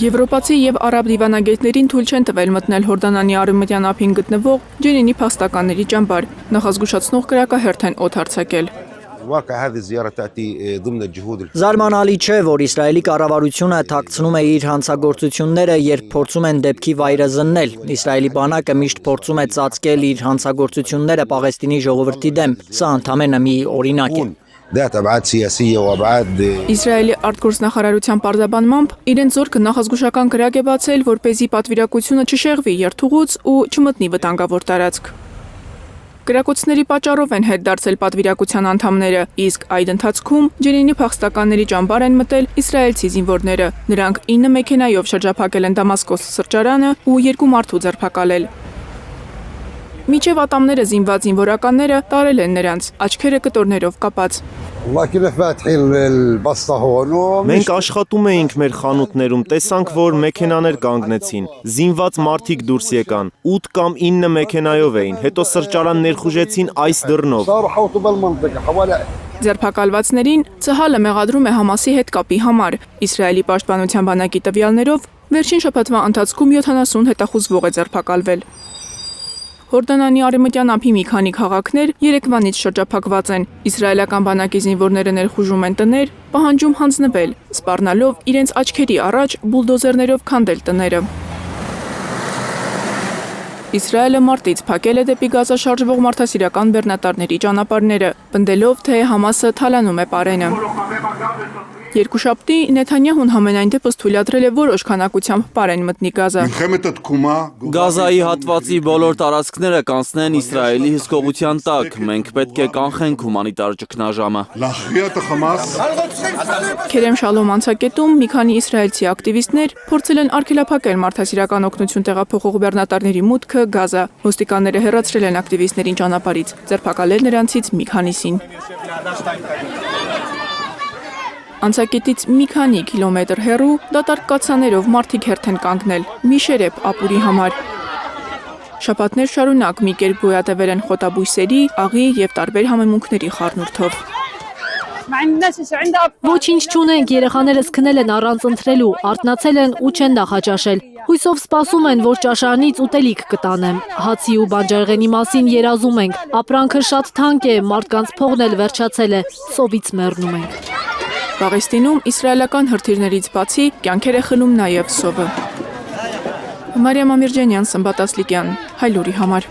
Եվրոպացի եւ արաբ դիվանագետներին թույլ չեն տվել մտնել Հորդանանի արևմտյան ափին գտնվող Ջենինի փախստականների ճամբար, նախազգուշացնող կրակահերթ են օդ հարձակել։ Զարմանալի չէ, որ Իսրայելի կառավարությունը թաքցնում է իր հանցագործությունները, երբ փորձում են դեպքի վայրը զննել։ Իսրայելի բանակը միշտ փորձում է ծածկել իր հանցագործությունները Պաղեստինի ժողովրդի դեմ։ Սա ընդամենը մի օրինակ է։ Իսրայելի արտգործնախարարության պարզաբանմամբ իրենց զորքը նախազգուշական կրակ է բացել, որպեսզի պատվիրակությունը չշեղվի երթուղուց ու չմտնի վտանգավոր տարածք։ Կրակոցների պատճառով են հետ դարձել պատվիրակության անդամները, իսկ այդ ընթացքում Ջենինի փախստականների ճամբար են մտել իսրայելցի զինվորները։ Նրանք 9 մեքենայով շրջափակել են Դամասկոս սրճարանը ու 2 մարդու ձերբակալել։ Միջև ատամները զինված զինվորականները տարել են նրանց, աչքերը կտորներով կապած։ Մենք աշխատում էինք մեր խանութներում, տեսանք, որ մեքենաներ կանգնեցին, զինված մարդիկ դուրս եկան, 8 կամ 9 մեքենայով էին, հետո սրճարան ներխուժեցին այս դռնով։ Ձերբակալվածներին ՑՀԼ-ը մեղադրում է Համասի հետ կապի համար։ Իսրայելի պաշտպանության բանակի տվյալներով վերջին շաբաթվա ընթացքում 70 հետախուզվող է ձերբակալվել։ Հորդանանի արևմտյան ափի մի քանի քաղաքներ երեկվանից շրջափակված են։ Իսրայելական բանակի զինվորները ներխուժում են տներ, պահանջում հանձնվել, սպառնալով իրենց աչքերի առաջ բուլդոզերներով քանդել տները։ Իսրայելը մարտից փակել է դեպի Գազա շարժվող մարդասիրական բեռնատարների ճանապարհները, պնդելով, թե Համասը թալանում է պարենը։ Երկուշաբթի Նեթանյահուն համենայն դեպս թույլատրել է որոշ քանակությամբ պարեն մտնի Գազա։ Գազայի հատվածի բոլոր տարածքները կանցնեն Իսրայելի հսկողության տակ։ Մենք պետք է կանխենք հումանիտար ճգնաժամը։ Քերեմ Շալոմ անցակետում մի քանի իսրայելցի ակտիվիստներ փորձել են արգելափակել մարդասիրական օգնություն տեղափոխող բեռնատարների մուտքը Գազա։ Ոստիկանները հեռացրել են ակտիվիստներին ճանապարհից, ձերբակալել նրանցից մի քանիսին։ Անցակետից մի քանի կիլոմետր հեռու դատարկ կացաներով մարդիկ հերթ են կանգնել մի շերեփ ապուրի համար։ Շաբաթներ շարունակ մի կերպ գոյատևել են խոտաբույսերի, աղի եւ տարբեր համեմունքների խառնուրդով։ Ոչինչ չունենք, երեխաներս քնել են առանց ընթրելու, արթնացել են ու չեն նախաճաշել։ Հույսով սպասում են, որ ճաշարանից ուտելիք կտանեմ։ Հացի ու բանջարեղենի մասին երազում ենք։ Ապրանքը շատ թանկ է, մարդկանց փողն էլ վերջացել է, սովից մեռնում ենք։ Պաղեստինում իսրայելական հրթիռներից բացի կյանքեր է խլում նաև սովը։ Մարիամ Ամիրջանյան, Սմբատ Ասլիկյան, Հայլուրի համար։